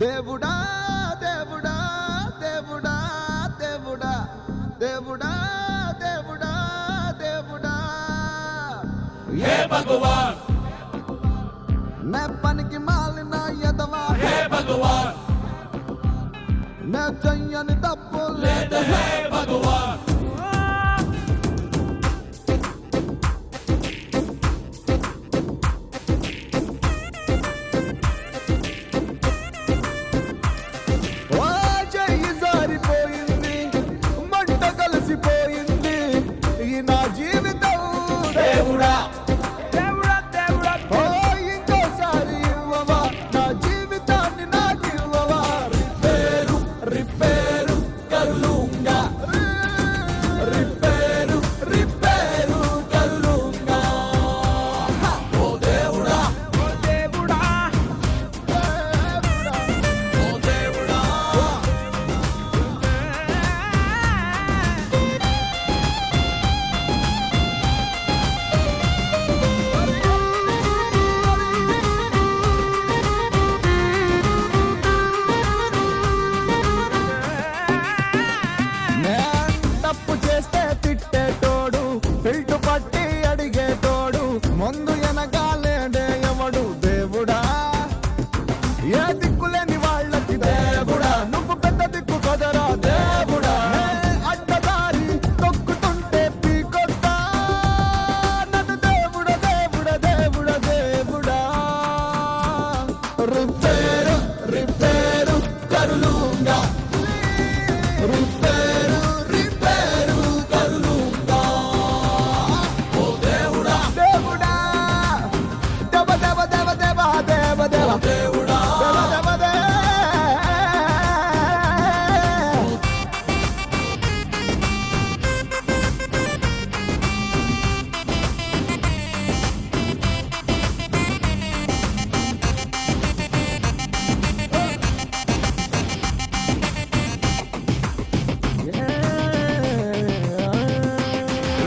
దేవుడా దేవుడా దేవుడా దేవుడా దేవుడా దేవుడా దేవుడా हे भगवान నే పనికి మాలిన ఎదవా हे भगवान నే చెయ్యని తప్పు लेते లేదు हैं भगवान ఓ చెయ్యి జారిపోయింది మంట కలిసిపోయింది ఈ నా జీవితం దేవుడా ఓ ఇంకోసారి ఇవ్వవా నా జీవితాన్ని నాకు ఇవ్వవా रिपेरू रिपेरू कर लूंगा रिपेरू रिपेरू कर लूंगा ओ దేవుడా ఓ దేవుడా ओ దేవుడా నేను తప్పు చేస్తే తిట్టేటోడు పిల్టు పట్టి అడిగేటోడు ముందు వెనకాలేడే ఎవడు దేవుడా ఏ దిక్కులేని వాళ్ళకి దేవుడా నువ్వు పెద్ద దిక్కు కదరా దేవుడా నే అడ్డదారి తొక్కుతుంటే పీకొత్తా నన్ను దేవుడా దేవుడా దేవుడా దేవుడా రిపేరు రిపేరు कर लूंगा रिपेरू रिपेरू कर लूंगा ओ దేవుడా దేవుడా దేవ దేవ దేవ దేవ దేవ దేవ దేవుడా దేవ దేవ దే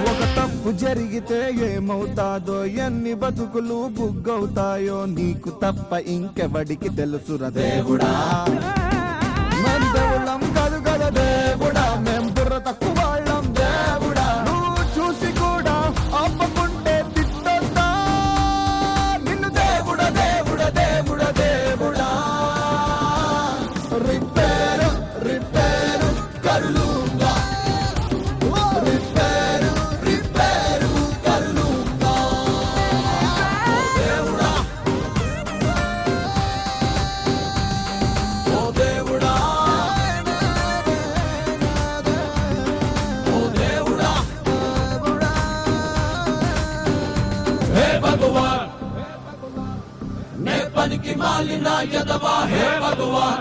ఒక తప్పు జరిగితే ఏమవుతాదో ఎన్ని బతుకులు బుగ్గవుతాయో నీకు తప్ప ఇంకెవడికి తెలుసురా దేవుడా మేం దేవుళ్ళం కాదు కదా దేవుడా మేం బుర్ర తక్కువ వాళ్ళం దేవుడా నువ్వు చూసి కూడా ఆపకుంటే తిట్టొద్దా నిన్ను దేవుడా దేవుడా దేవుడా దేవుడా రిపేరు రిపేరు कर लूंगा रिपेरू रिपेरू कर लूंगा ओ దేవుడా ओ దేవుడా ओ దేవుడా हे भगवान ने पन की मालिना यदवा हे भगवान